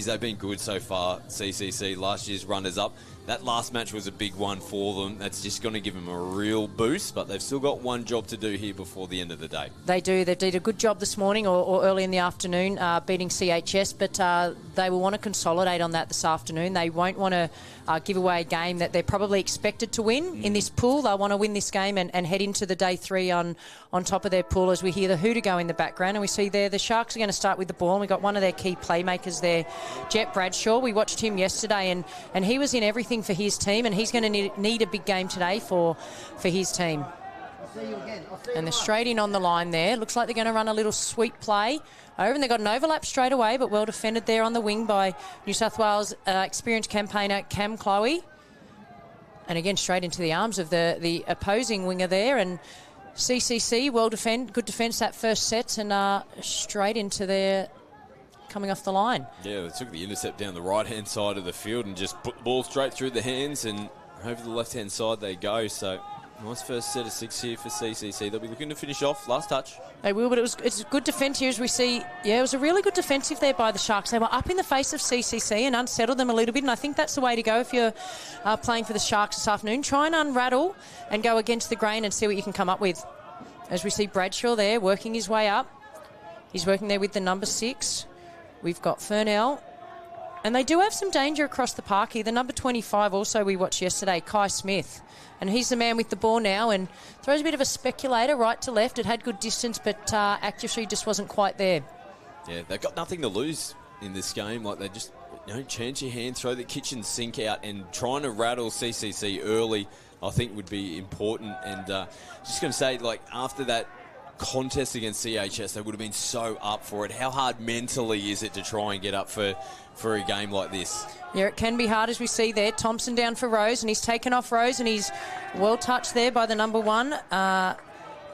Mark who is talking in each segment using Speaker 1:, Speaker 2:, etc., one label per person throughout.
Speaker 1: They've been good so far, CCC, last year's runners-up. That last match was a big one for them. That's just going to give them a real boost, but they've still got one job to do here before the end of the day.
Speaker 2: They do. They did a good job this morning or early in the afternoon beating CHS, but they will want to consolidate on that this afternoon. They won't want to give away a game that they're probably expected to win in this pool. They'll want to win this game and head into the day 3 on top of their pool as we hear the hooter go in the background. And we see there the Sharks are going to start with the ball. And we've got one of their key playmakers there, Jet Bradshaw. We watched him yesterday and he was in everything for his team, and he's going to need a big game today for his team. And they're straight in on the line there. Looks like they're going to run a little sweep play over, and they've got an overlap straight away, but well defended there on the wing by New South Wales experienced campaigner Cam Chloe. And again, straight into the arms of the opposing winger there. And CCC, good defence that first set, and straight into their coming off the line.
Speaker 1: Yeah, they took the intercept down the right-hand side of the field and just put the ball straight through the hands, and over the left-hand side they go. So nice first set of 6 here for CCC. They'll be looking to finish off. Last touch.
Speaker 2: They will, but it's good defence here as we see. Yeah, it was a really good defensive there by the Sharks. They were up in the face of CCC and unsettled them a little bit, and I think that's the way to go if you're playing for the Sharks this afternoon. Try and unrattle and go against the grain and see what you can come up with. As we see Bradshaw there working his way up. He's working there with the number 6. We've got Fernell. And they do have some danger across the park here. The number 25 also we watched yesterday, Kai Smith. And he's the man with the ball now and throws a bit of a speculator right to left. It had good distance, but accuracy just wasn't quite there.
Speaker 1: Yeah, they've got nothing to lose in this game. Like, they just, chance your hand, throw the kitchen sink out, and trying to rattle CCC early, I think, would be important. And just going to say, like, after that contest against CHS, they would have been so up for it. How hard mentally is it to try and get up for a game like this?
Speaker 2: Yeah, it can be hard, as we see there. Thompson down for Rose, and he's taken off Rose, and he's well touched there by the number 1,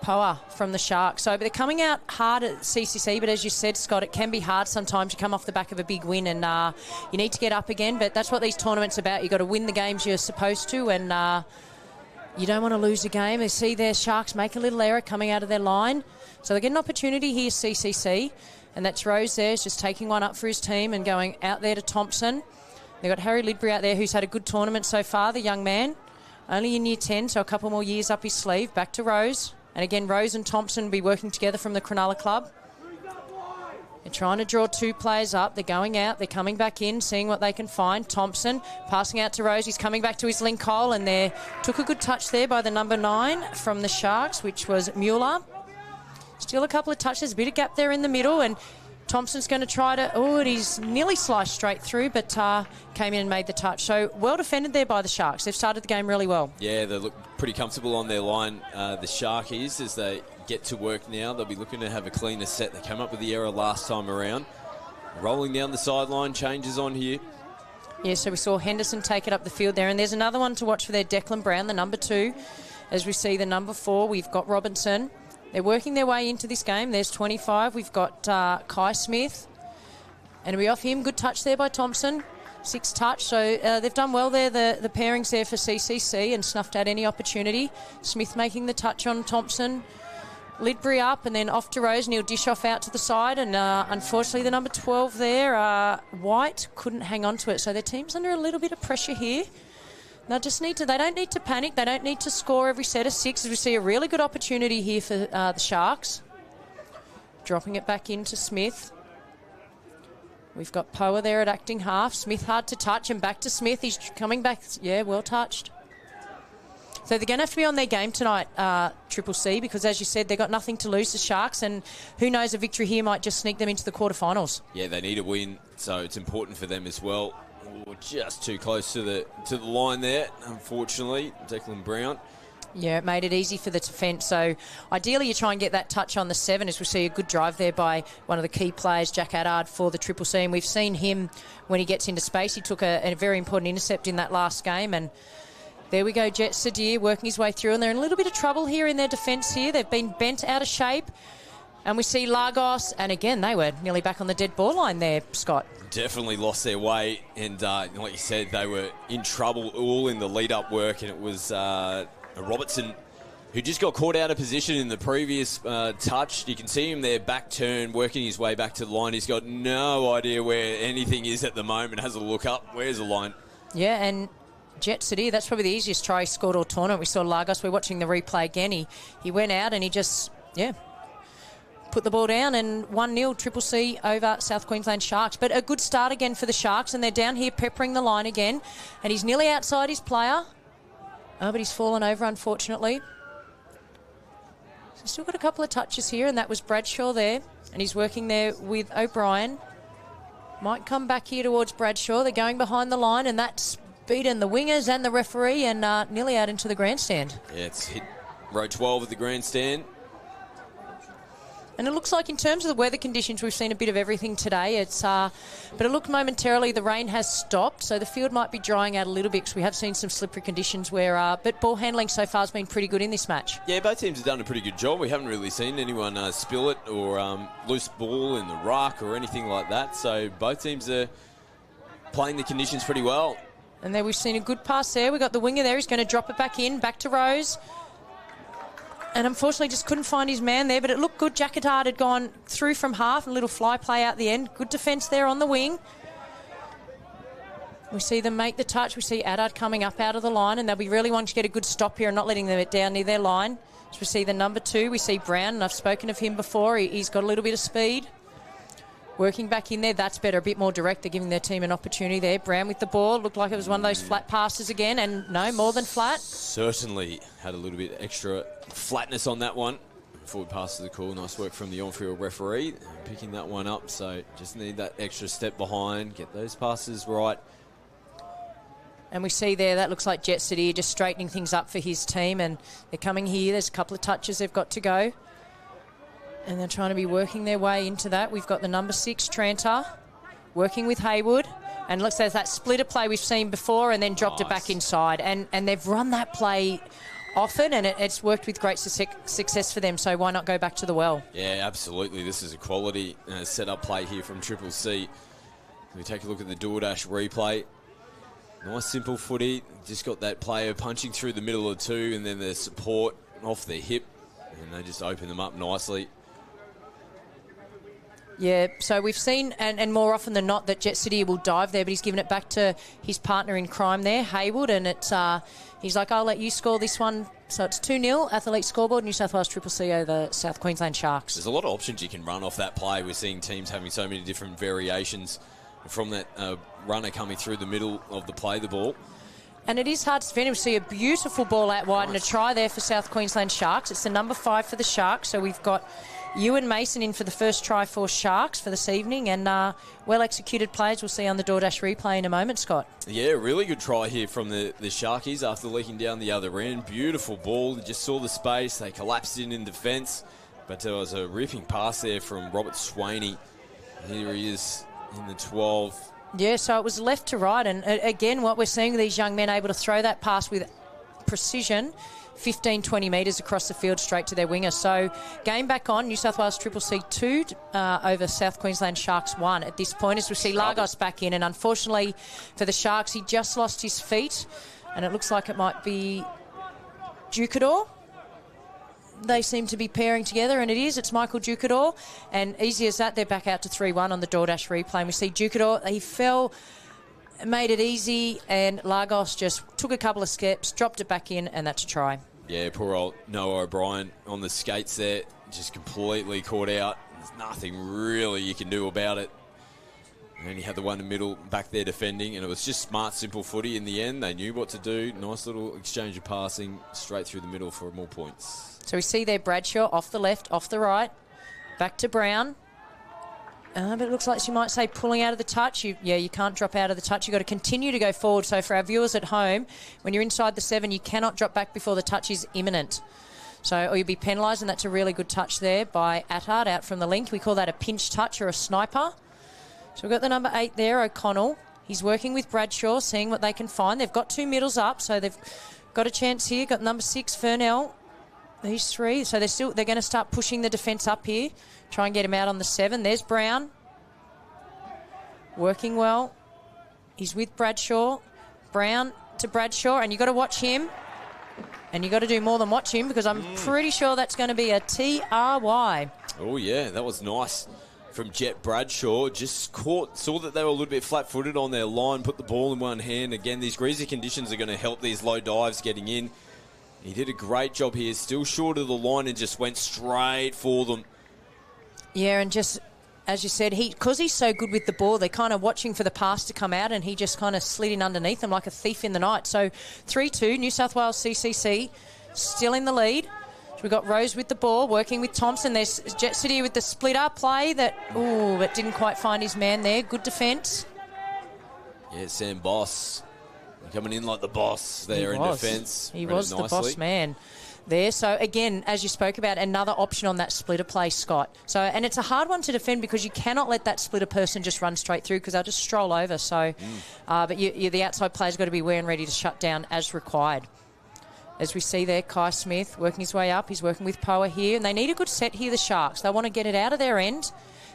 Speaker 2: Poa from the Sharks. So, but they're coming out hard at CCC, but as you said, Scott, it can be hard sometimes. You come off the back of a big win, and you need to get up again, but that's what these tournaments are about. You've got to win the games you're supposed to, and you don't want to lose a game. They see their Sharks make a little error coming out of their line. So they get an opportunity here, CCC. And that's Rose there. He's just taking one up for his team and going out there to Thompson. They've got Harry Lidbury out there, who's had a good tournament so far, the young man. Only in year 10, so a couple more years up his sleeve. Back to Rose. And again, Rose and Thompson will be working together from the Cronulla Club. They're trying to draw 2 players up. They're going out. They're coming back in, seeing what they can find. Thompson passing out to Rose. He's coming back to his link hole, and they took a good touch there by the number 9 from the Sharks, which was Mueller. Still a couple of touches, a bit of gap there in the middle, and Thompson's going to try to... Oh, and he's nearly sliced straight through, but came in and made the touch. So well defended there by the Sharks. They've started the game really well. Yeah,
Speaker 1: they look pretty comfortable on their line, the Sharkies, as they get to work now. They'll be looking to have a cleaner set. They came up with the error last time around. Rolling down the sideline, changes on here.
Speaker 2: Yeah, so we saw Henderson take it up the field there, and there's another one to watch for there, Declan Brown, the number 2. As we see the number 4, we've got Robinson. They're working their way into this game. There's 25. We've got Kai Smith. And we off him. Good touch there by Thompson. 6 touch. So they've done well there, the pairings there for CCC, and snuffed out any opportunity. Smith making the touch on Thompson. Lidbury up and then off to Rose, and he'll dish off out to the side. And unfortunately, the number 12 there, White, couldn't hang on to it. So their team's under a little bit of pressure here. They don't need to panic. They don't need to score every set of 6, as we see a really good opportunity here for the Sharks. Dropping it back into Smith. We've got Poa there at acting half. Smith hard to touch, and back to Smith. He's coming back. Yeah, well touched. So they're going to have to be on their game tonight, Triple C, because as you said, they've got nothing to lose, the Sharks, and who knows, a victory here might just sneak them into the quarterfinals.
Speaker 1: Yeah, they need a win, so it's important for them as well. Ooh, just too close to the line there, unfortunately, Declan Brown.
Speaker 2: Yeah, it made it easy for the defence. So ideally you try and get that touch on the 7, as we see a good drive there by one of the key players, Jack Addard, for the Triple C. And we've seen him when he gets into space. He took a very important intercept in that last game. And there we go, Jet Sadir working his way through. And they're in a little bit of trouble here in their defence here. They've been bent out of shape. And we see Lagos, and again, they were nearly back on the dead ball line there, Scott.
Speaker 1: Definitely lost their way, and like you said, they were in trouble all in the lead-up work, and it was Robertson who just got caught out of position in the previous touch. You can see him there, back turn, working his way back to the line. He's got no idea where anything is at the moment. Has a look up. Where's the line?
Speaker 2: Yeah, and Jet City, that's probably the easiest try he scored all tournament. We saw Lagos. We're watching the replay again. He went out and he just, put the ball down, and 1-0 Triple C over South Queensland Sharks. But a good start again for the Sharks, and they're down here peppering the line again. And he's nearly outside his player. Oh, but he's fallen over, unfortunately. So still got a couple of touches here, and that was Bradshaw there. And he's working there with O'Brien. Might come back here towards Bradshaw. They're going behind the line, and that's beaten the wingers and the referee, and nearly out into the grandstand.
Speaker 1: Yeah, it's hit row 12 of the grandstand.
Speaker 2: And it looks like in terms of the weather conditions, we've seen a bit of everything today. But it looked momentarily the rain has stopped, so the field might be drying out a little bit because we have seen some slippery conditions but ball handling so far has been pretty good in this match.
Speaker 1: Yeah, both teams have done a pretty good job. We haven't really seen anyone spill it or loose ball in the ruck or anything like that. So both teams are playing the conditions pretty well.
Speaker 2: And there we've seen a good pass there. We've got the winger there. He's going to drop it back in, back to Rose. And unfortunately just couldn't find his man there, but it looked good. Jacquetard had gone through from half and a little fly play out the end. Good defence there on the wing. We see them make the touch. We see Addard coming up out of the line, and they'll be really wanting to get a good stop here and not letting them down near their line. So we see the number 2. We see Brown, and I've spoken of him before. He's got a little bit of speed. Working back in there, that's better, a bit more direct. They're giving their team an opportunity there. Brown with the ball, looked like it was one of those flat passes again, and no, more than flat.
Speaker 1: Certainly had a little bit extra flatness on that one. Forward pass to the call, nice work from the on-field referee, picking that one up, so just need that extra step behind, get those passes right.
Speaker 2: And we see there, that looks like Jet City just straightening things up for his team, and they're coming here. There's a couple of touches they've got to go. And they're trying to be working their way into that. We've got the number 6, Tranter, working with Haywood. And looks like that splitter play we've seen before and then dropped it back inside. And they've run that play often, and it's worked with great success for them, so why not go back to the well?
Speaker 1: Yeah, absolutely. This is a quality set-up play here from Triple C. We take a look at the DoorDash replay. Nice simple footy. Just got that player punching through the middle of 2 and then the support off their hip. And they just open them up nicely.
Speaker 2: Yeah, so we've seen, and more often than not, that Jet City will dive there, but he's given it back to his partner in crime there, Haywood, and it's he's like, I'll let you score this one. So it's 2-0, Athlete scoreboard, New South Wales Triple C over South Queensland Sharks.
Speaker 1: There's a lot of options you can run off that play. We're seeing teams having so many different variations from that runner coming through the middle of the play the ball.
Speaker 2: And it is hard to defend. We see a beautiful ball out wide and a try there for South Queensland Sharks. It's the number 5 for the Sharks, so we've got Ewan Mason in for the first try for Sharks for this evening, and well-executed plays we'll see on the DoorDash replay in a moment, Scott.
Speaker 1: Yeah, really good try here from the Sharkies after leaking down the other end. Beautiful ball. You just saw the space. They collapsed in defence, but there was a ripping pass there from Robert Swaney. Here he is in the 12.
Speaker 2: Yeah, so it was left to right, and again, what we're seeing with these young men able to throw that pass with precision, 15, 20 metres across the field straight to their winger. So game back on, New South Wales Triple C 2 over South Queensland Sharks 1 at this point, as we see Lagos back in, and unfortunately for the Sharks, he just lost his feet, and it looks like it might be Ducador. They seem to be pairing together, and it is. It's Michael Ducador, and easy as that, they're back out to 3-1 on the DoorDash replay. And we see Ducador, he fell, made it easy, and Lagos just took a couple of steps, dropped it back in, and that's a try.
Speaker 1: Yeah, poor old Noah O'Brien on the skates there, just completely caught out. There's nothing really you can do about it. And he had the one in the middle back there defending, and it was just smart, simple footy in the end. They knew what to do. Nice little exchange of passing straight through the middle for more points.
Speaker 2: So we see there Bradshaw off the left, off the right, back to Brown. But it looks like she might say pulling out of the touch. You can't drop out of the touch. You've got to continue to go forward. So for our viewers at home, when you're inside the 7, you cannot drop back before the touch is imminent. So, or you'll be penalised, and that's a really good touch there by Attard out from the link. We call that a pinch touch or a sniper. So we've got the number 8 there, O'Connell. He's working with Bradshaw, seeing what they can find. They've got 2 middles up, so they've got a chance here. Got number 6, Fernell. These 3, so they're going to start pushing the defence up here. Try and get him out on the 7. There's Brown. Working well. He's with Bradshaw. Brown to Bradshaw, and you've got to watch him. And you got to do more than watch him, because I'm pretty sure that's going to be a TRY.
Speaker 1: Oh, yeah, that was nice from Jet Bradshaw. Just saw that they were a little bit flat-footed on their line, put the ball in one hand. Again, these greasy conditions are going to help these low dives getting in. He did a great job here, still short of the line, and just went straight for them.
Speaker 2: Yeah, and just, as you said, because he's so good with the ball, they're kind of watching for the pass to come out, and he just kind of slid in underneath them like a thief in the night. So 3-2, New South Wales CCC still in the lead. We've got Rose with the ball, working with Thompson. There's Jet City with the split-up play but didn't quite find his man there. Good defence.
Speaker 1: Yeah, Sam Boss coming in like the boss there in defence.
Speaker 2: He was the boss man there. So, again, as you spoke about, another option on that splitter play, Scott. So, and it's a hard one to defend, because you cannot let that splitter person just run straight through, because they'll just stroll over. So, but the outside player's got to be aware and ready to shut down as required. As we see there, Kai Smith working his way up. He's working with Poa here, and they need a good set here, the Sharks. They want to get it out of their end.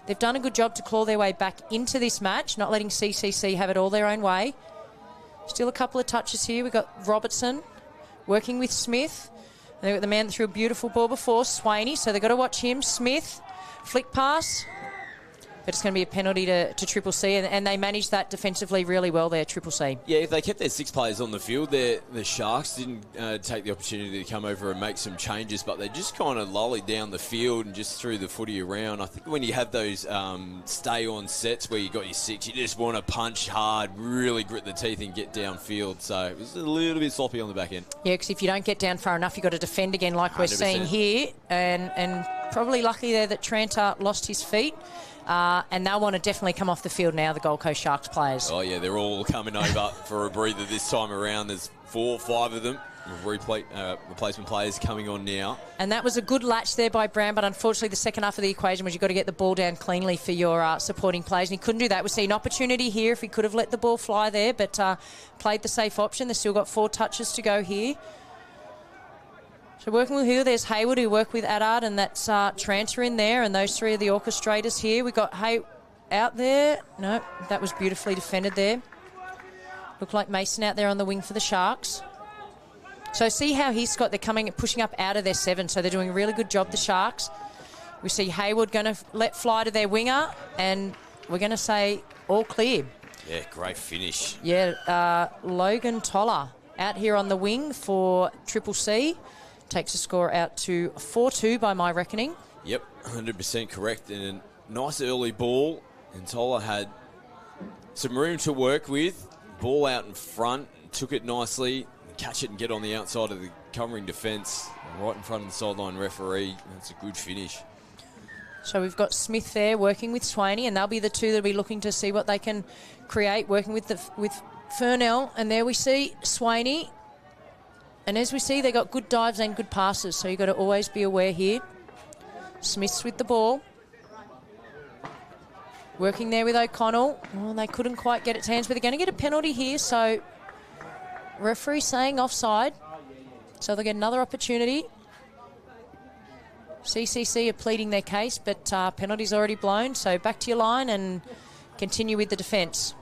Speaker 2: They've done a good job to claw their way back into this match, not letting CCC have it all their own way. Still a couple of touches here. We've got Robertson working with Smith. And they've got the man that threw a beautiful ball before, Swaney, so they've got to watch him. Smith, flick pass. But it's going to be a penalty to Triple C, and they managed that defensively really well there, Triple C.
Speaker 1: Yeah, they kept their 6 players on the field. The Sharks didn't take the opportunity to come over and make some changes, but they just kind of lollied down the field and just threw the footy around. I think when you have those stay-on sets where you got your 6, you just want to punch hard, really grit the teeth and get downfield. So it was a little bit sloppy on the back end. Yeah,
Speaker 2: because if you don't get down far enough, you've got to defend again like 100%. We're seeing here. And probably lucky there that Tranter lost his feet. And they'll want to definitely come off the field now, the Gold Coast Sharks players.
Speaker 1: Oh, yeah, they're all coming over for a breather this time around. There's 4 or 5 of them. Replacement players coming on now.
Speaker 2: And that was a good latch there by Brown, but unfortunately the second half of the equation was you've got to get the ball down cleanly for your supporting players, and he couldn't do that. We see an opportunity here if he could have let the ball fly there, but played the safe option. They've still got 4 touches to go here. So working with who? There's Hayward, who worked with Adard, and that's Tranter in there, and those 3 are the orchestrators here. We've got out there. No, that was beautifully defended there. Looked like Mason out there on the wing for the Sharks. So see how they're pushing up out of their 7, so they're doing a really good job, the Sharks. We see Hayward going to let fly to their winger, and we're going to say all clear.
Speaker 1: Yeah, great finish.
Speaker 2: Yeah, Logan Toller out here on the wing for Triple C. Takes the score out to 4-2 by my reckoning.
Speaker 1: Yep, 100% correct. And a nice early ball. And Toller had some room to work with. Ball out in front. Took it nicely. Catch it and get on the outside of the covering defence. Right in front of the sideline referee. That's a good finish.
Speaker 2: So we've got Smith there working with Swaney. And they'll be the 2 that'll be looking to see what they can create. Working with Furnell. And there we see Swaney. And as we see, they got good dives and good passes, so you've got to always be aware here. Smith's with the ball. Working there with O'Connell. Well, they couldn't quite get it to hands, but they're going to get a penalty here, so referee saying offside. So they'll get another opportunity. CCC are pleading their case, but penalty's already blown, so back to your line and continue with the defence.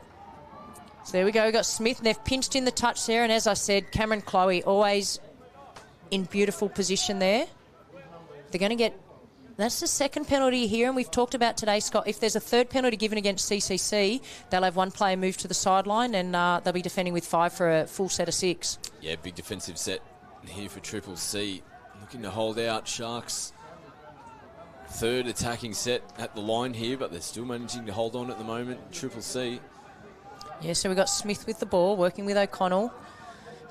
Speaker 2: So there we go. We've got Smith, and they've pinched in the touch there. And as I said, Cameron Chloe always in beautiful position there. They're going to get... That's the second penalty here, and we've talked about today, Scott. If there's a third penalty given against CCC, they'll have 1 player move to the sideline, and they'll be defending with 5 for a full set of 6.
Speaker 1: Yeah, big defensive set here for Triple C. Looking to hold out Sharks. 3rd attacking set at the line here, but they're still managing to hold on at the moment. Triple C.
Speaker 2: Yeah, so we've got Smith with the ball, working with O'Connell.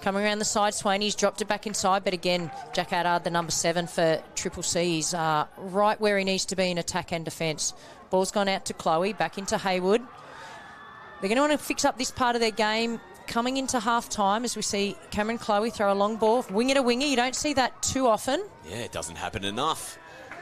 Speaker 2: Coming around the side, Swaney's dropped it back inside, but again, Jack Adard, the number 7 for Triple C, he's right where he needs to be in attack and defence. Ball's gone out to Chloe, back into Hayward. They're going to want to fix up this part of their game coming into half-time as we see Cameron Chloe throw a long ball, winger to winger. You don't see that too often.
Speaker 1: Yeah, it doesn't happen enough.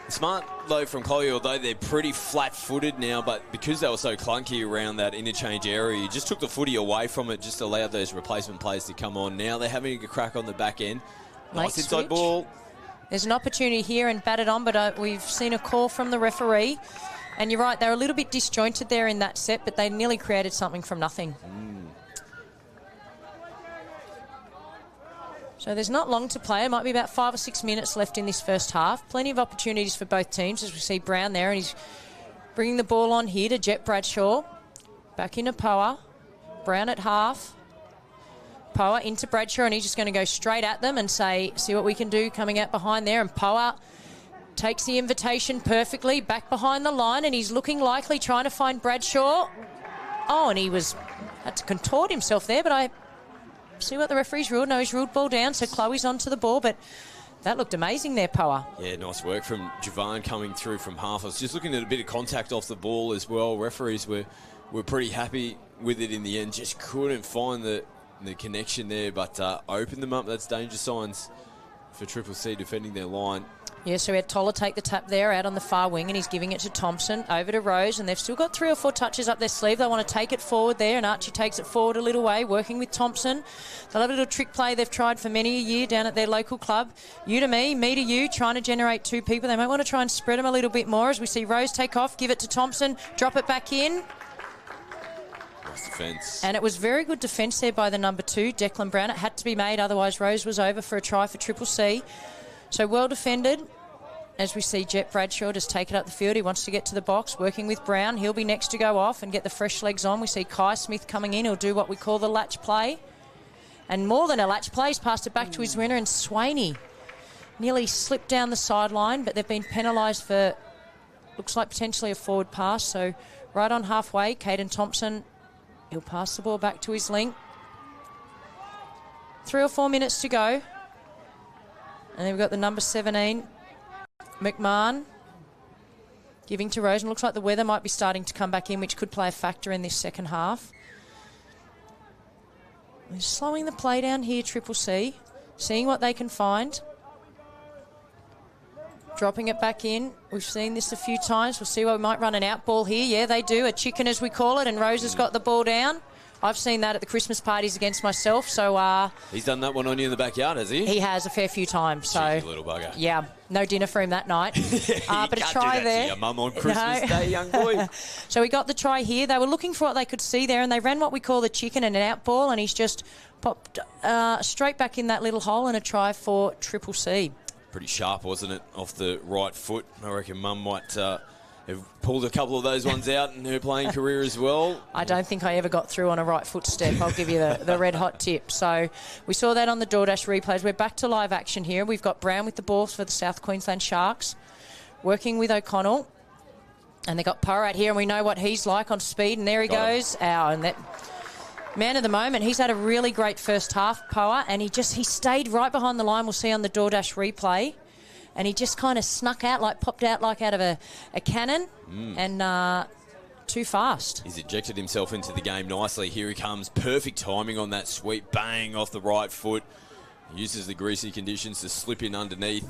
Speaker 1: Smart, though, from Chloe, although they're pretty flat-footed now, but because they were so clunky around that interchange area, you just took the footy away from it, just allowed those replacement players to come on. Now they're having a crack on the back end. Nice inside ball.
Speaker 2: There's an opportunity here and batted on, but we've seen a call from the referee. And you're right, they're a little bit disjointed there in that set, but they nearly created something from nothing. So there's not long to play. It might be about 5 or 6 minutes left in this first half. Plenty of opportunities for both teams, as we see Brown there, and he's bringing the ball on here to Jet Bradshaw. Back into Poa. Brown at half. Poa into Bradshaw, and he's just going to go straight at them and say, see what we can do coming out behind there. And Poa takes the invitation perfectly back behind the line, and he's looking likely, trying to find Bradshaw. Oh, and he had to contort himself there, but I see what the referee's ruled. No, he's ruled ball down, so Chloe's onto the ball, but that looked amazing there, Poa.
Speaker 1: Yeah, nice work from Javon coming through from half. I was just looking at a bit of contact off the ball as well. Referees were pretty happy with it in the end. Just couldn't find the connection there, but opened them up. That's danger signs for Triple C defending their line.
Speaker 2: Yeah, so we had Toller take the tap there out on the far wing, and he's giving it to Thompson, over to Rose, and they've still got 3 or 4 touches up their sleeve. They want to take it forward there, and Archie takes it forward a little way, working with Thompson. They'll have a little trick play they've tried for many a year down at their local club. You to me to you, trying to generate 2 people. They might want to try and spread them a little bit more as we see Rose take off, give it to Thompson, drop it back in.
Speaker 1: Nice defence.
Speaker 2: And it was very good defence there by the number 2, Declan Brown. It had to be made, otherwise Rose was over for a try for Triple C. So well defended. As we see Jet Bradshaw just take it up the field. He wants to get to the box, working with Brown. He'll be next to go off and get the fresh legs on. We see Kai Smith coming in. He'll do what we call the latch play. And more than a latch play, he's passed it back to his winner, and Swaney nearly slipped down the sideline, but they've been penalised for, looks like potentially a forward pass. So right on halfway, Caden Thompson, he'll pass the ball back to his link. 3 or 4 minutes to go. And then we've got the number 17, McMahon, giving to Rose, and looks like the weather might be starting to come back in, which could play a factor in this second half. They're slowing the play down here, Triple C, seeing what they can find. Dropping it back in. We've seen this a few times. We'll see what we might run an out ball here. Yeah, they do. A chicken, as we call it, and Rose has got the ball down. I've seen that at the Christmas parties against myself, so...
Speaker 1: he's done that one on you in the backyard, has he?
Speaker 2: He has a fair few times, so...
Speaker 1: Cheeky little bugger.
Speaker 2: Yeah, no dinner for him that night. But a try there.
Speaker 1: To your mum on Christmas Day, young boy.
Speaker 2: So we got the try here. They were looking for what they could see there, and they ran what we call the chicken and an out ball, and he's just popped straight back in that little hole, and a try for Triple C.
Speaker 1: Pretty sharp, wasn't it, off the right foot? I reckon Mum might... have pulled a couple of those ones out in her playing career as well.
Speaker 2: I don't think I ever got through on a right foot step. I'll give you the red hot tip. So we saw that on the DoorDash replays. We're back to live action here. We've got Brown with the ball for the South Queensland Sharks, working with O'Connell. And they got Poa out here, and we know what he's like on speed. And there he goes. And that man of the moment, he's had a really great first half, Poa, and he stayed right behind the line. We'll see on the DoorDash replay. And he just kind of snuck out, popped out like out of a cannon, and too fast.
Speaker 1: He's ejected himself into the game nicely. Here he comes. Perfect timing on that sweep. Bang off the right foot. He uses the greasy conditions to slip in underneath.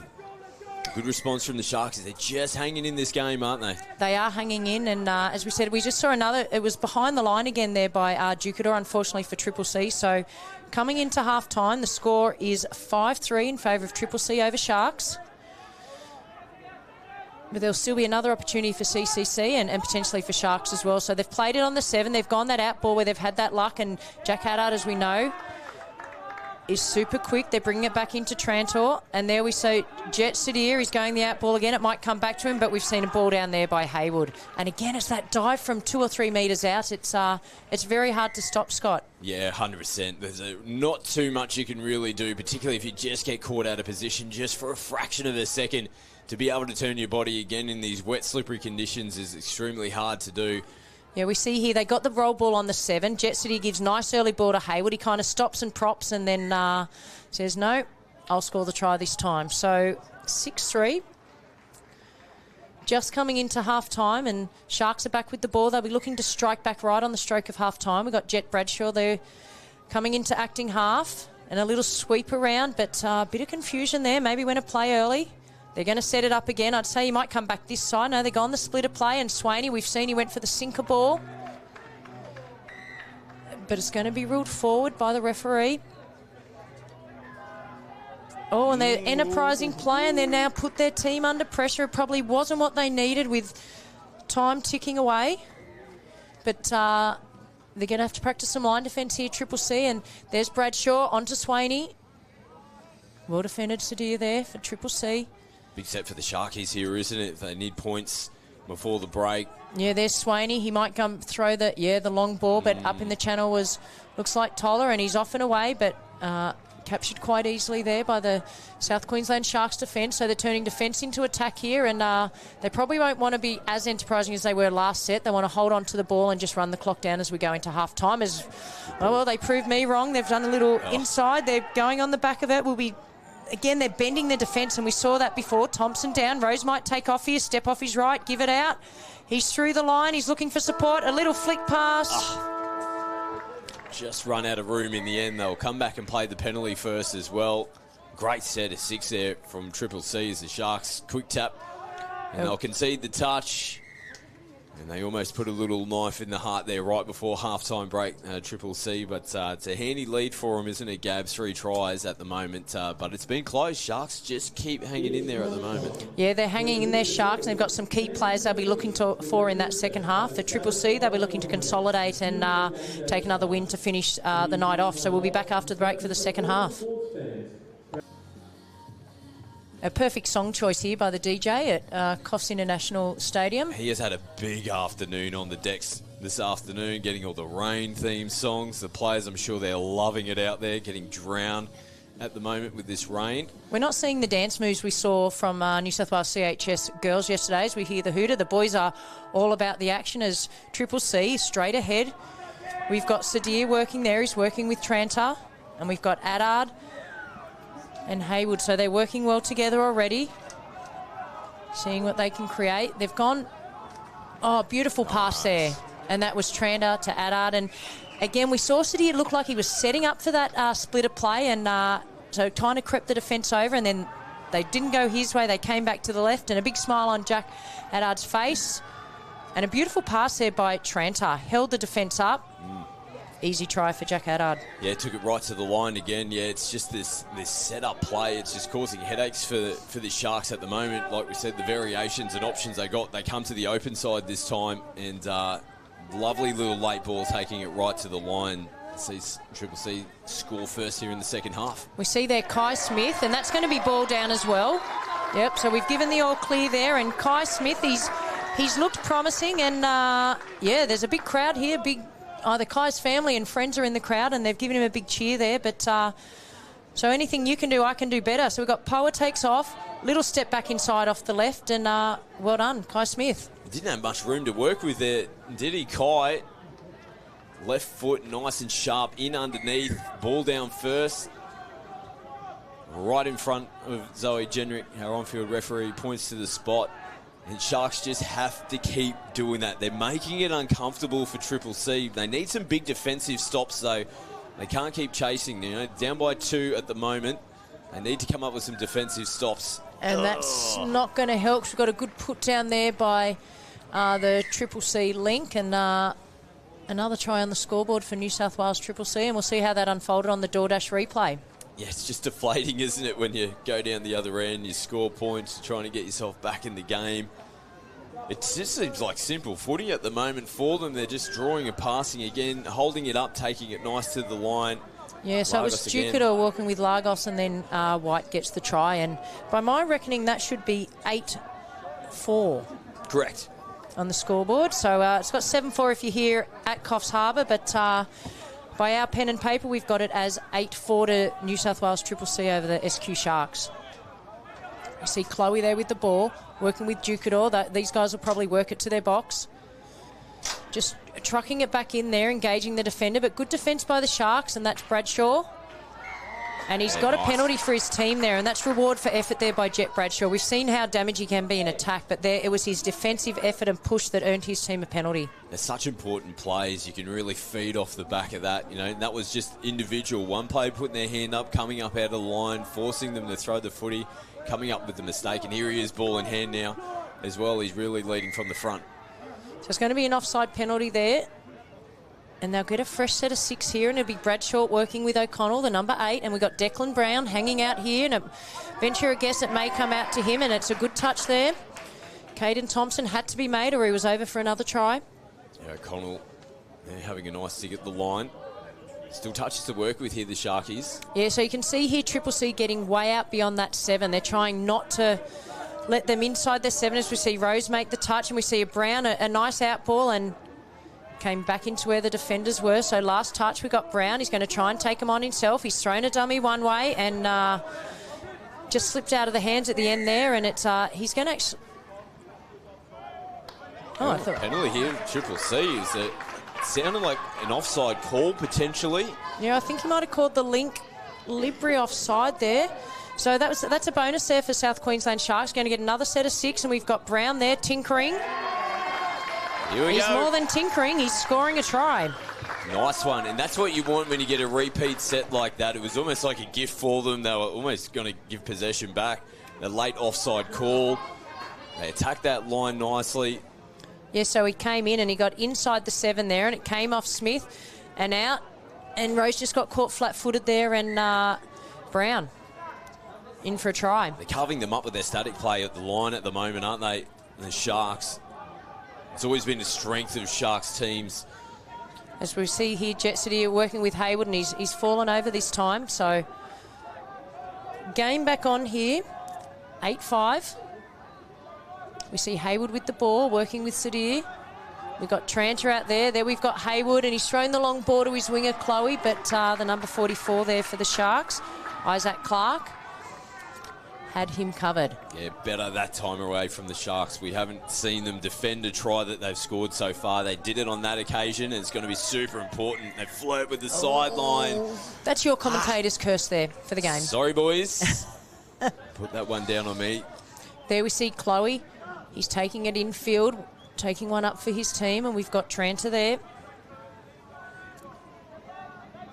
Speaker 1: Good response from the Sharks. They're just hanging in this game, aren't they?
Speaker 2: They are hanging in, and as we said, we just saw another. It was behind the line again there by Ducador, unfortunately for Triple C. So coming into half-time, the score is 5-3 in favour of Triple C over Sharks. But there'll still be another opportunity for CCC and potentially for Sharks as well. So they've played it on the 7. They've gone that out ball where they've had that luck. And Jack Haddard, as we know, is super quick. They're bringing it back into Trantor. And there we see Jet Sadir. He's going the out ball again. It might come back to him, but we've seen a ball down there by Haywood. And again, it's that dive from 2 or 3 metres out. It's very hard to stop, Scott.
Speaker 1: Yeah, 100%. There's not too much you can really do, particularly if you just get caught out of position just for a fraction of a second. To be able to turn your body again in these wet, slippery conditions is extremely hard to do.
Speaker 2: Yeah, we see here they got the roll ball on the 7. Jet City gives nice early ball to Haywood. He kind of stops and props and then says, no, I'll score the try this time. So 6-3. Just coming into half-time, and Sharks are back with the ball. They'll be looking to strike back right on the stroke of half-time. We've got Jet Bradshaw there coming into acting half and a little sweep around, but a bit of confusion there. Maybe went a play early. They're going to set it up again. I'd say he might come back this side. No, they're gone the splitter play, and Swaney, we've seen he went for the sinker ball. But it's going to be ruled forward by the referee. Oh, and they're enterprising play, and they're now put their team under pressure. It probably wasn't what they needed with time ticking away. But they're going to have to practice some line defence here, Triple C. And there's Bradshaw onto Swaney. Well defended Sadir there for Triple C.
Speaker 1: Big set for the Sharkies here, isn't it? They need points before the break.
Speaker 2: Yeah, there's Swaney. He might come throw the long ball, but up in the channel looks like Toller, and he's off and away, but captured quite easily there by the South Queensland Sharks defence. So they're turning defence into attack here, and they probably won't want to be as enterprising as they were last set. They want to hold on to the ball and just run the clock down as we go into half time. Well, they proved me wrong. They've done a little inside. They're going on the back of it. Again, they're bending the defence, and we saw that before. Thompson down. Rose might take off here, step off his right, give it out. He's through the line. He's looking for support. A little flick pass.
Speaker 1: Just run out of room in the end. They'll come back and play the penalty first as well. Great set of 6 there from Triple C as the Sharks quick tap. And they'll concede the touch. And they almost put a little knife in the heart there right before halftime break, Triple C. But it's a handy lead for them, isn't it, Gabs? 3 tries at the moment. But it's been close. Sharks just keep hanging in there at the moment.
Speaker 2: Yeah, they're hanging in there, Sharks. They've got some key players they'll be looking for in that second half. The Triple C, they'll be looking to consolidate and take another win to finish the night off. So we'll be back after the break for the second half. A perfect song choice here by the DJ at Coffs International Stadium.
Speaker 1: He has had a big afternoon on the decks this afternoon, getting all the rain-themed songs. The players, I'm sure they're loving it out there, getting drowned at the moment with this rain.
Speaker 2: We're not seeing the dance moves we saw from New South Wales CHS girls yesterday as we hear the hooter. The boys are all about the action as Triple C straight ahead. We've got Sadir working there. He's working with Tranter. And we've got Adard and Haywood, so they're working well together already. Seeing what they can create. They've gone, beautiful pass there. And that was Tranter to Adard. And again, we saw Sadir look like he was setting up for that split of play, and so kind of crept the defence over, and then they didn't go his way. They came back to the left, and a big smile on Jack Adard's face. And a beautiful pass there by Tranter. Held the defence up. Easy try for Jack Adard.
Speaker 1: Yeah, took it right to the line again. Yeah, it's just this set-up play. It's just causing headaches for the Sharks at the moment. Like we said, the variations and options they got, they come to the open side this time. And lovely little late ball taking it right to the line. Sees Triple C score first here in the second half.
Speaker 2: We see there Kai Smith, and that's going to be ball down as well. Yep, so we've given the all clear there. And Kai Smith, he's looked promising. And, there's a big crowd here, either Kai's family and friends are in the crowd, and they've given him a big cheer there. But so anything you can do, I can do better. So we've got Poa takes off, little step back inside off the left, and well done, Kai Smith.
Speaker 1: Didn't have much room to work with there, did he, Kai? Left foot nice and sharp, in underneath, ball down first. Right in front of Zoe Jenrick, our on-field referee, points to the spot. And Sharks just have to keep doing that. They're making it uncomfortable for Triple C. They need some big defensive stops, though. They can't keep chasing. Down by 2 at the moment. They need to come up with some defensive stops.
Speaker 2: And that's not going to help. We've got a good put down there by the Triple C link. And another try on the scoreboard for New South Wales Triple C. And we'll see how that unfolded on the DoorDash replay.
Speaker 1: Yeah, it's just deflating, isn't it, when you go down the other end, you score points, you're trying to get yourself back in the game. It just seems like simple footy at the moment for them. They're just drawing and passing again, holding it up, taking it nice to the line.
Speaker 2: Yeah, so Lagos it was Ducator walking with Lagos, and then White gets the try. And by my reckoning, that should be 8-4.
Speaker 1: Correct.
Speaker 2: On the scoreboard. So it's got 7-4 if you're here at Coffs Harbour, but by our pen and paper, we've got it as 8-4 to New South Wales Triple C over the SQ Sharks. You see Chloe there with the ball, working with Ducator. These guys will probably work it to their box. Just trucking it back in there, engaging the defender, but good defence by the Sharks, and that's Bradshaw. And he's got a penalty for his team there, and that's reward for effort there by Jet Bradshaw. We've seen how damaging he can be in attack, but there it was his defensive effort and push that earned his team a penalty.
Speaker 1: They're such important plays. You can really feed off the back of that. That was just individual. One player putting their hand up, coming up out of the line, forcing them to throw the footy, coming up with the mistake. And here he is, ball in hand now as well. He's really leading from the front.
Speaker 2: So it's going to be an offside penalty there. And they'll get a fresh set of 6 here, and it'll be Bradshaw working with O'Connell, the number 8. And we've got Declan Brown hanging out here, and a venture a guess it may come out to him, and it's a good touch there. Caden Thompson had to be made, or he was over for another try.
Speaker 1: Yeah, O'Connell having a nice dig at the line. Still touches to work with here, the Sharkies.
Speaker 2: Yeah, so you can see here Triple C getting way out beyond that 7. They're trying not to let them inside their 7 as we see Rose make the touch, and we see a Brown, a nice out ball, and came back into where the defenders were. So last touch, we got Brown. He's going to try and take him on himself. He's thrown a dummy one way and just slipped out of the hands at the end there, and it's he's going to actually... Oh, I thought...
Speaker 1: Penalty here, Triple C. Is it sounded like an offside call, potentially.
Speaker 2: Yeah, I think he might have called the link Libri offside there. So that's a bonus there for South Queensland Sharks. Going to get another set of 6, and we've got Brown there tinkering.
Speaker 1: Here we
Speaker 2: He's
Speaker 1: go.
Speaker 2: more than tinkering. He's scoring a try.
Speaker 1: Nice one, and that's what you want when you get a repeat set like that. It was almost like a gift for them. They were almost going to give possession back. A late offside call. They attacked that line nicely.
Speaker 2: Yeah, so he came in and he got inside the 7 there, and it came off Smith and out. And Rose just got caught flat-footed there, and Brown in for a try.
Speaker 1: They're carving them up with their static play at the line at the moment, aren't they? The Sharks. It's always been the strength of Sharks teams.
Speaker 2: As we see here, Jet City working with Hayward, and he's fallen over this time. So game back on here, 8-5. We see Hayward with the ball, working with Sadir. We've got Tranter out there. There we've got Hayward, and he's thrown the long ball to his winger, Chloe, but the number 44 there for the Sharks, Isaac Clark, had him covered.
Speaker 1: Yeah, better that time away from the Sharks. We haven't seen them defend a try that they've scored so far. They did it on that occasion, and it's going to be super important. They flirt with the sideline.
Speaker 2: That's your commentator's curse there for the game.
Speaker 1: Sorry, boys. Put that one down on me.
Speaker 2: There we see Chloe. He's taking it infield, taking one up for his team, and we've got Tranter there.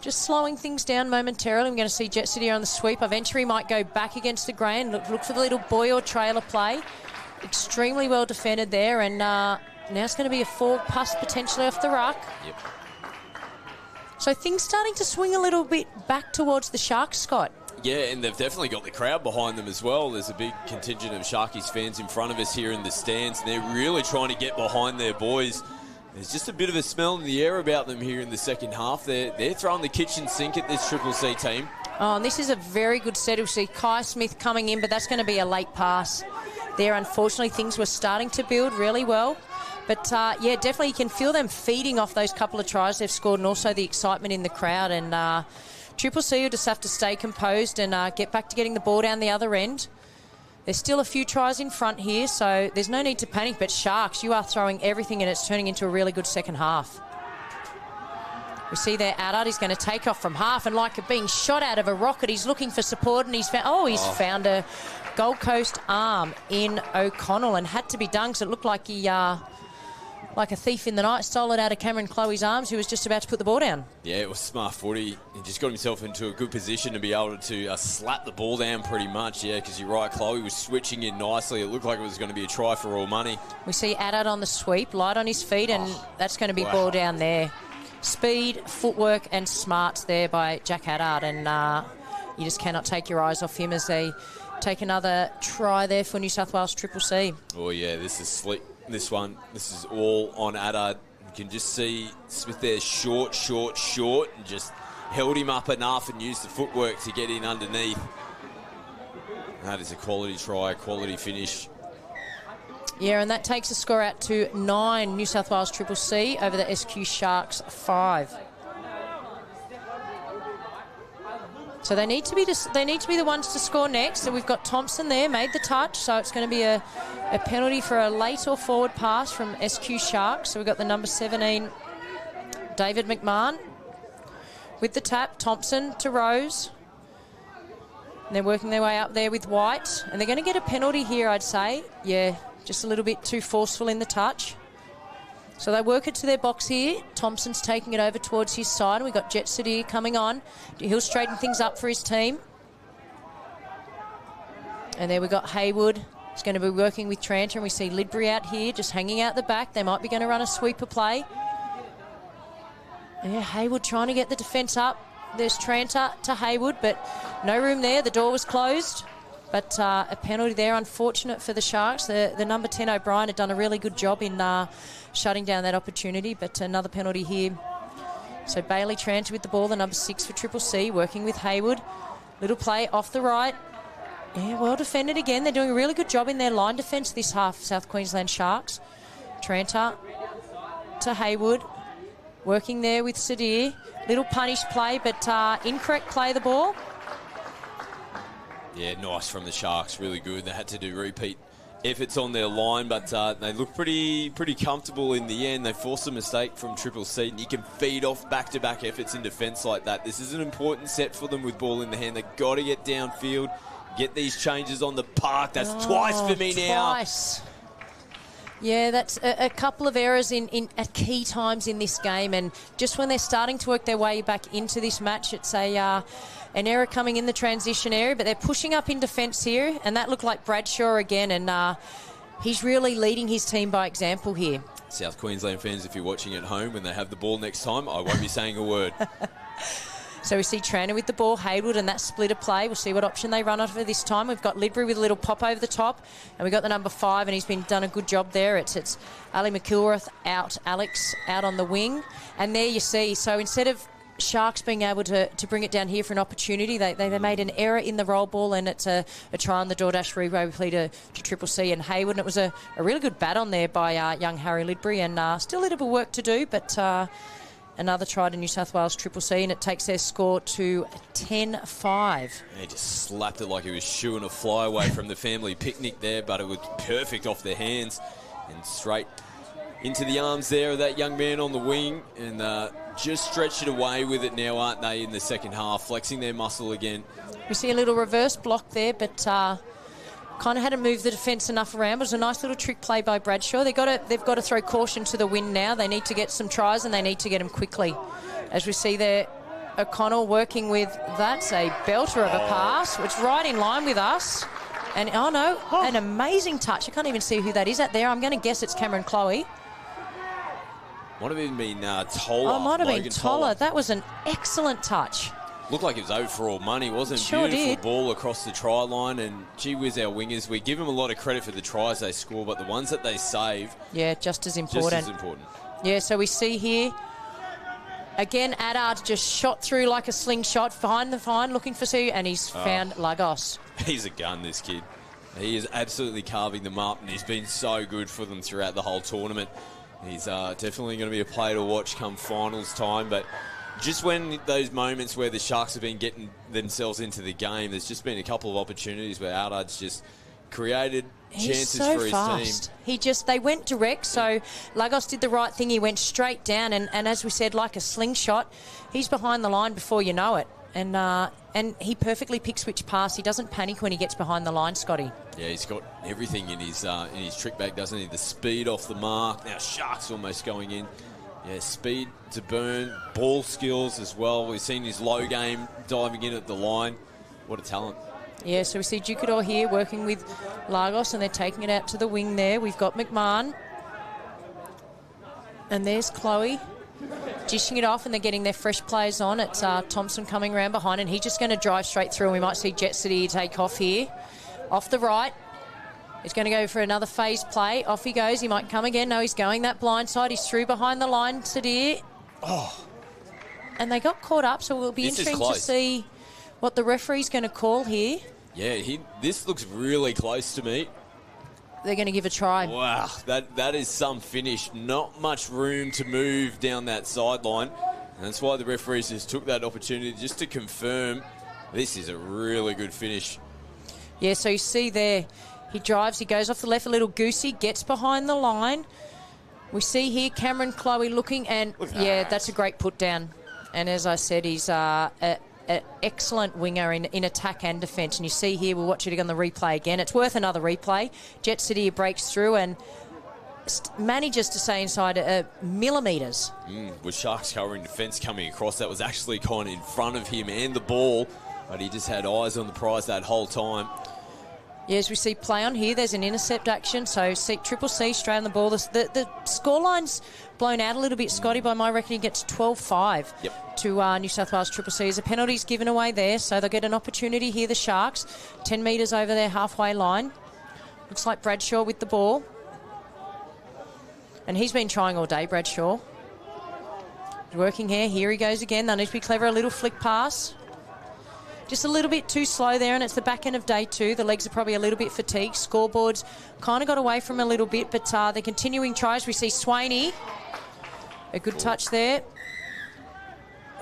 Speaker 2: Just slowing things down momentarily. We're going to see Jet City on the sweep. Eventually might go back against the grain. Look for the little boy or trailer play. Extremely well defended there, and now it's going to be a forward pass potentially off the ruck.
Speaker 1: Yep.
Speaker 2: So things starting to swing a little bit back towards the Sharks, Scott.
Speaker 1: Yeah, and they've definitely got the crowd behind them as well. There's a big contingent of Sharkies fans in front of us here in the stands, and they're really trying to get behind their boys. There's just a bit of a smell in the air about them here in the second half. They're throwing the kitchen sink at this Triple C team.
Speaker 2: Oh, and this is a very good set. We'll see Kai Smith coming in, but that's going to be a late pass there. Unfortunately, things were starting to build really well. But, yeah, definitely you can feel them feeding off those couple of tries they've scored, and also the excitement in the crowd. And Triple C will just have to stay composed and get back to getting the ball down the other end. There's still a few tries in front here, so there's no need to panic. But Sharks, you are throwing everything, and it's turning into a really good second half. We see there Addard. He's going to take off from half, and like being shot out of a rocket, he's looking for support, and he's found a Gold Coast arm in O'Connell, and had to be done because it looked like he... like a thief in the night, stole it out of Cameron Chloe's arms, who was just about to put the ball down. Yeah,
Speaker 1: it was smart footy. He just got himself into a good position to be able to slap the ball down pretty much, yeah, because you're right, Chloe was switching in nicely. It looked like it was going to be a try for all money.
Speaker 2: We see Addard on the sweep, light on his feet, and that's going to be ball down there. Speed, footwork, and smarts there by Jack Addard, and you just cannot take your eyes off him as they take another try there for New South Wales Triple C.
Speaker 1: Oh, yeah, this is slick. This is all on Addard. You can just see Smith there short, and just held him up enough and used the footwork to get in underneath. That is a quality try, quality finish.
Speaker 2: Yeah, and that takes the score out to 9, New South Wales Triple C over the SQ Sharks 5. So they need to be the ones to score next. So we've got Thompson there, made the touch. So it's going to be a penalty for a late or forward pass from SQ Sharks. So we've got the number 17, David McMahon, with the tap. Thompson to Rose. And they're working their way up there with White. And they're going to get a penalty here, I'd say. Yeah, just a little bit too forceful in the touch. So they work it to their box here. Thompson's taking it over towards his side. And we've got Jet City coming on. He'll straighten things up for his team. And there we got Hayward. He's going to be working with Tranter. And we see Lidbury out here just hanging out the back. They might be going to run a sweeper play. Yeah, Hayward trying to get the defence up. There's Tranter to Hayward, but no room there. The door was closed. But a penalty there, unfortunate for the Sharks. The number 10, O'Brien, had done a really good job in shutting down that opportunity. But another penalty here So Bailey Tranter with the ball, the number 6 for Triple C, working with Haywood. Little play off the right. Yeah, well defended again. They're doing a really good job in their line defence this half, South Queensland Sharks. Tranter to Haywood, working there with Sadir. Little punish play, but incorrect play the ball.
Speaker 1: Yeah, nice from the Sharks, really good. They had to do repeat efforts on their line, but they look pretty comfortable in the end. They forced a mistake from Triple C, and you can feed off back-to-back efforts in defence like that. This is an important set for them with ball in the hand. They've got to get downfield, get these changes on the park. That's twice for me now.
Speaker 2: Twice. Yeah, that's a couple of errors at key times in this game, and just when they're starting to work their way back into this match, it's an error coming in the transition area, but they're pushing up in defence here, and that looked like Bradshaw again, and he's really leading his team by example here.
Speaker 1: South Queensland fans, if you're watching at home, when they have the ball next time, I won't be saying a word.
Speaker 2: So we see Tranter with the ball, Haywood, and that splitter play. We'll see what option they run off of this time. We've got Lidbury with a little pop over the top, and we've got the number 5, and he's done a good job there. It's Ali McIlrath out, Alex out on the wing, and there you see. So instead of Sharks being able to bring it down here for an opportunity, they made an error in the roll ball, and it's a try on the DoorDash replay to Triple C and Haywood, and it was a really good bat on there by young Harry Lidbury, and still a little bit of work to do, but another try to New South Wales Triple C, and it takes their score to 10-5.
Speaker 1: He just slapped it like he was shooing a fly away from the family picnic there, but it was perfect off their hands and straight into the arms there of that young man on the wing, and just stretched it away with it now, aren't they, in the second half, flexing their muscle again.
Speaker 2: We see a little reverse block there, but kind of hadn't moved the defence enough around. It was a nice little trick play by Bradshaw. They've got to throw caution to the wind now. They need to get some tries, and they need to get them quickly. As we see there, O'Connell working with, that's a belter of a pass, which is right in line with us. And, an amazing touch. I can't even see who that is out there. I'm going to guess it's Cameron Chloe.
Speaker 1: Might have even been Toller.
Speaker 2: Oh, might have
Speaker 1: Logan
Speaker 2: been Toller. That was an excellent touch.
Speaker 1: Looked like it was overall money, wasn't it?
Speaker 2: Sure
Speaker 1: Beautiful
Speaker 2: did.
Speaker 1: ball across the try line, and gee whiz, our wingers, we give them a lot of credit for the tries they score, but the ones that they save,
Speaker 2: yeah, just as important. Yeah, so we see here, again, Addard just shot through like a slingshot, behind the fine, looking for Sue, and he's found Lagos.
Speaker 1: He's a gun, this kid. He is absolutely carving them up, and he's been so good for them throughout the whole tournament. He's definitely going to be a player to watch come finals time, but just when those moments where the Sharks have been getting themselves into the game, there's just been a couple of opportunities where Aldard's just created chances for his team.
Speaker 2: They went direct, so Lagos did the right thing. He went straight down, and as we said, like a slingshot, he's behind the line before you know it. And he perfectly picks which pass. He doesn't panic when he gets behind the line, Scotty.
Speaker 1: Yeah, he's got everything in his trick bag, doesn't he? The speed off the mark. Now Sharks almost going in. Yeah, speed to burn, ball skills as well. We've seen his low game diving in at the line. What a talent.
Speaker 2: Yeah, so we see Ducador here working with Lagos, and they're taking it out to the wing there. We've got McMahon. And there's Chloe dishing it off, and they're getting their fresh players on. It's Thompson coming around behind, and he's just going to drive straight through, and we might see Jet City take off here. Off the right. He's going to go for another phase play. Off he goes. He might come again. No, he's going that blind side. He's through behind the line, Sadir.
Speaker 1: Oh.
Speaker 2: And they got caught up, so it'll be interesting to see what the referee's going to call here.
Speaker 1: Yeah, this looks really close to me.
Speaker 2: They're going to give a try.
Speaker 1: Wow, that is some finish. Not much room to move down that sideline. And that's why the referees just took that opportunity just to confirm this is a really good finish.
Speaker 2: Yeah, so you see there, he drives, he goes off the left a little goosey, gets behind the line. We see here Cameron Chloe looking, and yeah, that's a great put down. And as I said, he's an excellent winger in attack and defence. And you see here, we'll watch it on the replay again. It's worth another replay. Jet City breaks through and manages to stay inside millimetres.
Speaker 1: With Sharks covering defence coming across, that was actually kind of in front of him and the ball, but he just had eyes on the prize that whole time.
Speaker 2: Yeah, as we see play on here, there's an intercept action. So Triple C straight on the ball. The scoreline's blown out a little bit, Scotty. By my reckoning, it gets 12-5 to New South Wales Triple C. As a penalty's given away there, so they'll get an opportunity here, the Sharks. 10 metres over their halfway line. Looks like Bradshaw with the ball. And he's been trying all day, Bradshaw. Working here he goes again. They need to be clever, a little flick pass. Just a little bit too slow there, and it's the back end of day 2. The legs are probably a little bit fatigued. Scoreboards kind of got away from a little bit, but they're continuing tries. We see Swaney, a good touch there.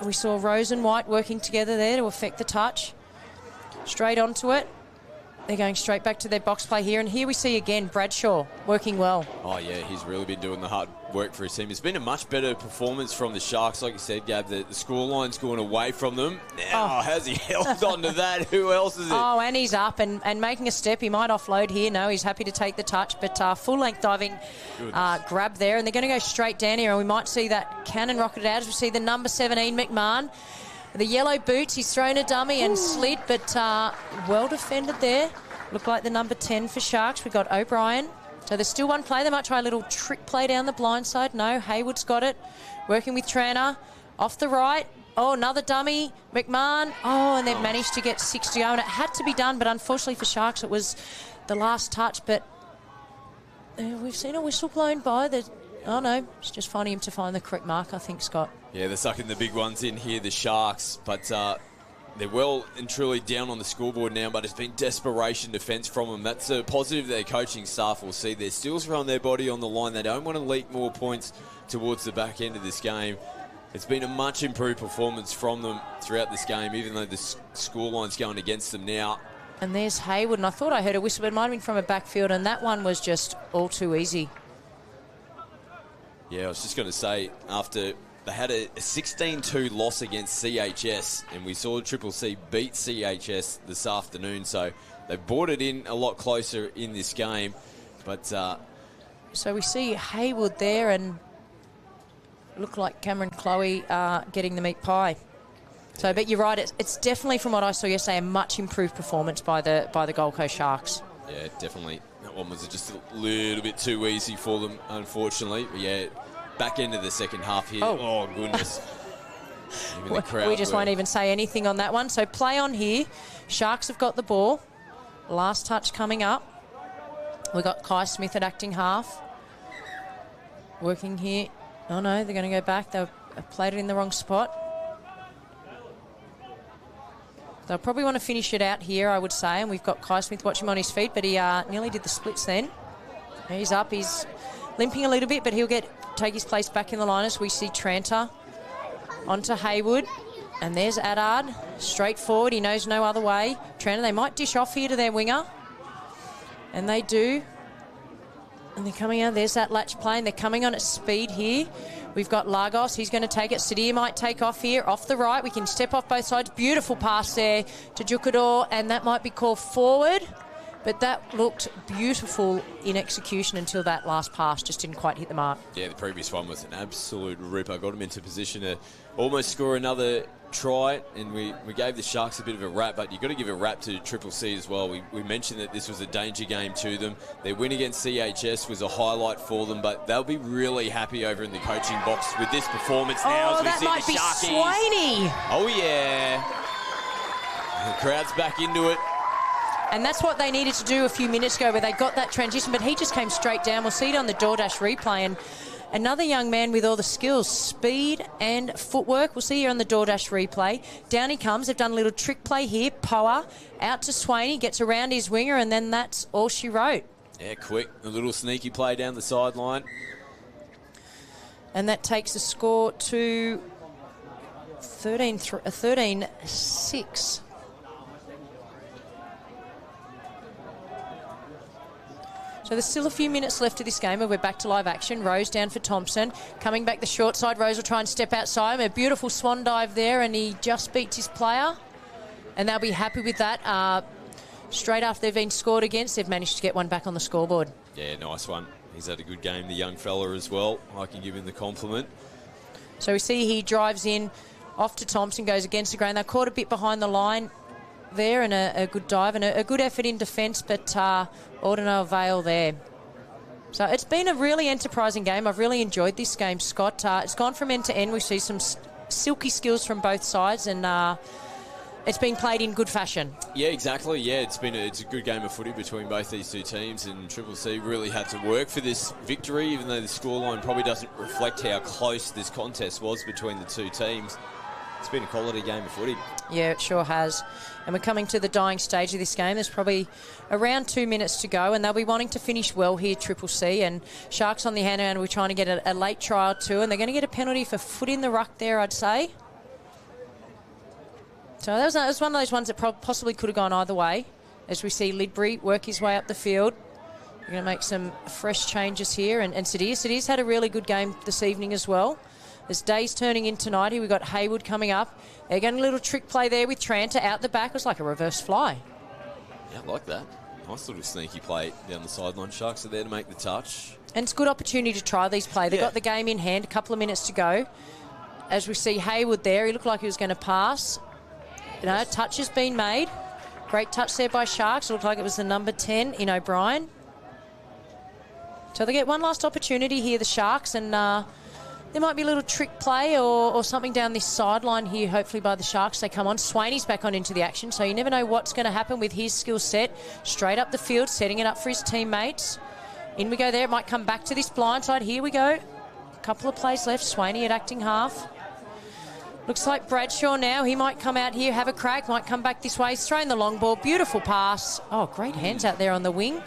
Speaker 2: We saw Rose and White working together there to affect the touch. Straight onto it. They're going straight back to their box play here. And here we see again Bradshaw working well.
Speaker 1: Oh, yeah, he's really been doing the hard work for his team. It's been a much better performance from the Sharks. Like you said, Gab, the scoreline's going away from them. Now, how's he held on to that? Who else is it?
Speaker 2: Oh, and he's up and making a step. He might offload here. No, he's happy to take the touch. But full-length diving grab there. And they're going to go straight down here. And we might see that cannon rocket out as we see the number 17, McMahon. The yellow boots, he's thrown a dummy and slid, but well defended there. Looked like the number 10 for Sharks. We've got O'Brien. So there's still one play. They might try a little trick play down the blind side. No, Hayward's got it. Working with Tranter. Off the right. Oh, another dummy. McMahon. Oh, and they've managed to get 6 to go. And it had to be done, but unfortunately for Sharks, it was the last touch. But we've seen a whistle blown by. Oh, no, it's just finding him to find the correct mark, I think, Scott.
Speaker 1: Yeah, they're sucking the big ones in here, the Sharks, but they're well and truly down on the scoreboard now, but it's been desperation defence from them. That's a positive their coaching staff will see. They're still throwing their body on the line. They don't want to leak more points towards the back end of this game. It's been a much improved performance from them throughout this game, even though the scoreline's going against them now.
Speaker 2: And there's Hayward, and I thought I heard a whistle, but it might have been from a backfield, and that one was just all too easy.
Speaker 1: Yeah, I was just going to say, after they had a 16-2 loss against CHS, and we saw Triple C beat CHS this afternoon, so they brought it in a lot closer in this game. But
Speaker 2: so we see Hayward there, and look like Cameron Chloe getting the meat pie. So, but you're right, it's definitely, from what I saw yesterday, a much improved performance by the Gold Coast Sharks.
Speaker 1: Yeah, definitely. That one was just a little bit too easy for them, unfortunately. But yeah, back end of the second half here. Oh goodness.
Speaker 2: We just won't even say anything on that one. So play on here. Sharks have got the ball. Last touch coming up. We've got Kai Smith at acting half. Working here. Oh no, they're going to go back. They've played it in the wrong spot. They'll probably want to finish it out here, I would say. And we've got Kai Smith watching him on his feet, but he nearly did the splits then. He's up. He's limping a little bit, but he'll take his place back in the line as we see Tranter onto Hayward. And there's Adard, straight forward. He knows no other way. Tranter, they might dish off here to their winger. And they do. And they're coming out. There's that latch play, and they're coming on at speed here. We've got Lagos. He's going to take it. Sadir might take off here. Off the right. We can step off both sides. Beautiful pass there to Jukador, and that might be called forward. But that looked beautiful in execution until that last pass just didn't quite hit the mark.
Speaker 1: Yeah, the previous one was an absolute ripper. Got him into position to almost score another try, and we gave the Sharks a bit of a rap, but you've got to give a rap to Triple C as well. We mentioned that this was a danger game to them. Their win against CHS was a highlight for them, but they'll be really happy over in the coaching box with this performance now.
Speaker 2: Oh, that might be Swaney.
Speaker 1: Oh, yeah. The crowd's back into it.
Speaker 2: And that's what they needed to do a few minutes ago, where they got that transition, but he just came straight down. We'll see it on the DoorDash replay. And another young man with all the skills, speed and footwork. We'll see here on the DoorDash replay. Down he comes. They've done a little trick play here. Poa out to Swaney, gets around his winger, and then that's all she wrote.
Speaker 1: Yeah, quick. A little sneaky play down the sideline.
Speaker 2: And that takes the score to 13-6. So there's still a few minutes left of this game, and we're back to live action. Rose down for Thompson. Coming back the short side, Rose will try and step outside. A beautiful swan dive there, and he just beats his player. And they'll be happy with that. Straight after they've been scored against, they've managed to get one back on the scoreboard.
Speaker 1: Yeah, nice one. He's had a good game, the young fella as well. I can give him the compliment.
Speaker 2: So we see he drives in, off to Thompson, goes against the grain. They're caught a bit behind the line there, and a good dive and a good effort in defence, but all to no avail there. So it's been a really enterprising game. I've really enjoyed this game, Scott. It's gone from end to end. We see some silky skills from both sides, and it's been played in good fashion.
Speaker 1: Yeah, exactly. Yeah, it's a good game of footy between both these two teams, and Triple C really had to work for this victory, even though the scoreline probably doesn't reflect how close this contest was between the two teams. It's been a quality game of footy.
Speaker 2: Yeah, it sure has. And we're coming to the dying stage of this game. There's probably around 2 minutes to go, and they'll be wanting to finish well here, Triple C. And Sharks on the hand, and we're trying to get a late try or two, and they're going to get a penalty for foot in the ruck there, I'd say. So that was one of those ones that possibly could have gone either way, as we see Lidbury work his way up the field. We're going to make some fresh changes here. And Sadir's had a really good game this evening as well. As day's turning in tonight, here we've got Haywood coming up. They're getting a little trick play there with Tranter out the back. It was like a reverse fly.
Speaker 1: Yeah, I like that. Nice little sneaky play down the sideline. Sharks are there to make the touch.
Speaker 2: And it's a good opportunity to try these plays. They've got the game in hand, a couple of minutes to go. As we see Haywood there, he looked like he was going to pass. Touch has been made. Great touch there by Sharks. It looked like it was the number 10 in O'Brien. So they get one last opportunity here, the Sharks, and there might be a little trick play or something down this sideline here, hopefully by the Sharks. They come on. Swaney's back on into the action, so you never know what's going to happen with his skill set. Straight up the field, setting it up for his teammates. In we go there. It might come back to this blind side. Here we go. A couple of plays left. Swaney at acting half. Looks like Bradshaw now. He might come out here, have a crack, might come back this way. He's throwing the long ball. Beautiful pass. Oh, great hands out there on the wing.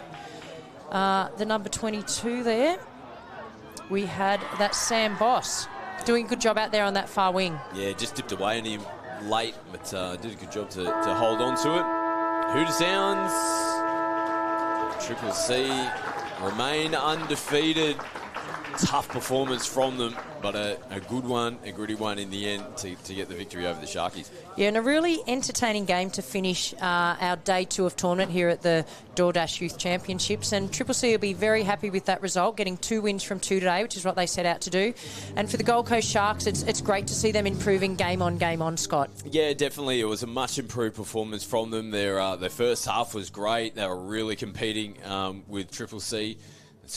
Speaker 2: The number 22 there. We had that Sam Boss doing a good job out there on that far wing.
Speaker 1: Yeah, just dipped away on him late, but did a good job to hold on to it. Hooter Sounds. Triple C remain undefeated. Tough performance from them, but a good one, a gritty one in the end to get the victory over the Sharkies.
Speaker 2: Yeah, and a really entertaining game to finish our day 2 of tournament here at the DoorDash Youth Championships. And Triple C will be very happy with that result, getting 2 wins from 2 today, which is what they set out to do. And for the Gold Coast Sharks, it's great to see them improving game on, Scott.
Speaker 1: Yeah, definitely. It was a much improved performance from them. Their first half was great. They were really competing with Triple C.